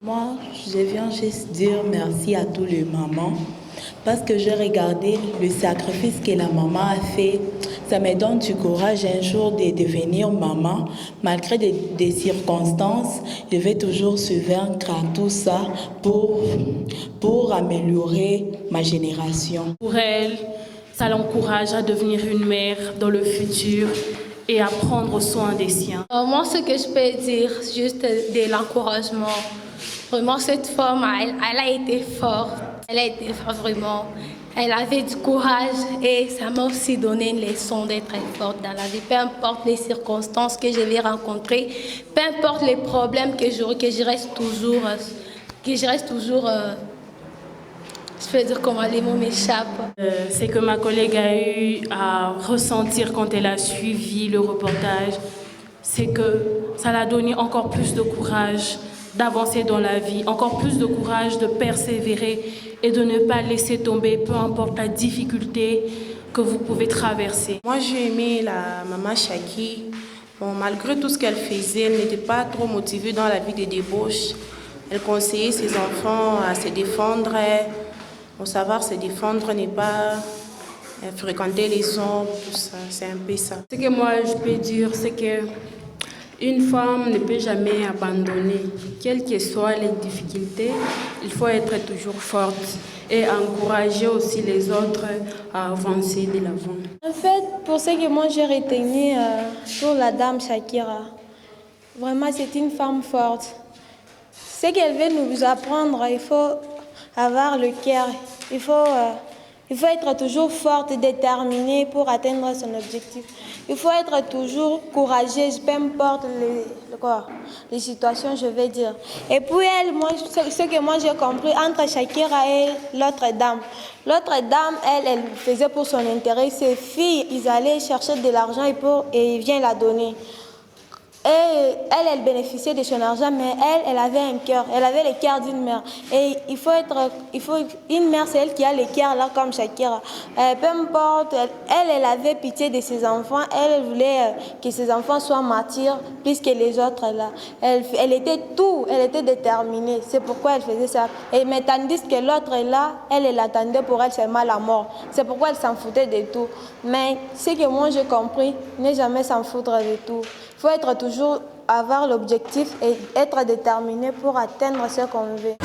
Moi, je viens juste dire merci à tous les mamans parce que j'ai regardé le sacrifice que la maman a fait. Ça me donne du courage un jour de devenir maman. Malgré des circonstances, je vais toujours se vaincre à tout ça pour améliorer ma génération. Pour elle, ça l'encourage à devenir une mère dans le futur et à prendre soin des siens. Moi, ce que je peux dire, juste de l'encouragement. Vraiment, cette femme, elle a été forte. Elle a été forte, vraiment. Elle avait du courage et ça m'a aussi donné une leçon d'être très forte dans la vie. Peu importe les circonstances que je vais rencontrer, peu importe les problèmes que j'aurai, que je reste toujours, je peux dire comment les mots m'échappent. C'est que ma collègue a eu à ressentir quand elle a suivi le reportage, c'est que ça l'a donné encore plus de courage d'avancer dans la vie, encore plus de courage de persévérer et de ne pas laisser tomber, peu importe la difficulté que vous pouvez traverser. Moi, j'ai aimé la maman Chaki. Bon, malgré tout ce qu'elle faisait, elle n'était pas trop motivée dans la vie de débauche. Elle conseillait ses enfants à se défendre. Pour savoir se défendre n'est pas fréquenter les hommes, tout ça, c'est un peu ça. Ce que moi je peux dire, c'est que une femme ne peut jamais abandonner. Quelles que soient les difficultés, il faut être toujours forte et encourager aussi les autres à avancer de l'avant. En fait, pour ce que moi j'ai retenu pour la dame Shakira, vraiment c'est une femme forte. Ce qu'elle veut nous apprendre, il faut avoir le cœur, il faut être toujours forte et déterminée pour atteindre son objectif. Il faut être toujours courageuse, peu importe les situations, je vais dire. Et puis elle, moi, ce que moi j'ai compris entre Shakira et l'autre dame, elle faisait pour son intérêt. Ses filles, ils allaient chercher de l'argent et ils viennent la donner. Et elle bénéficiait de son argent, mais elle avait un cœur. Elle avait le cœur d'une mère. Et une mère, c'est elle qui a le cœur là, comme Shakira. Peu importe, elle avait pitié de ses enfants. Elle voulait que ses enfants soient martyrs plus que les autres là. Elle était tout, elle était déterminée. C'est pourquoi elle faisait ça. Mais tandis que l'autre là, elle attendait pour elle seulement la mort. C'est pourquoi elle s'en foutait de tout. Mais ce que moi j'ai compris, ne jamais s'en foutre de tout. Il faut être toujours avoir l'objectif et être déterminé pour atteindre ce qu'on veut.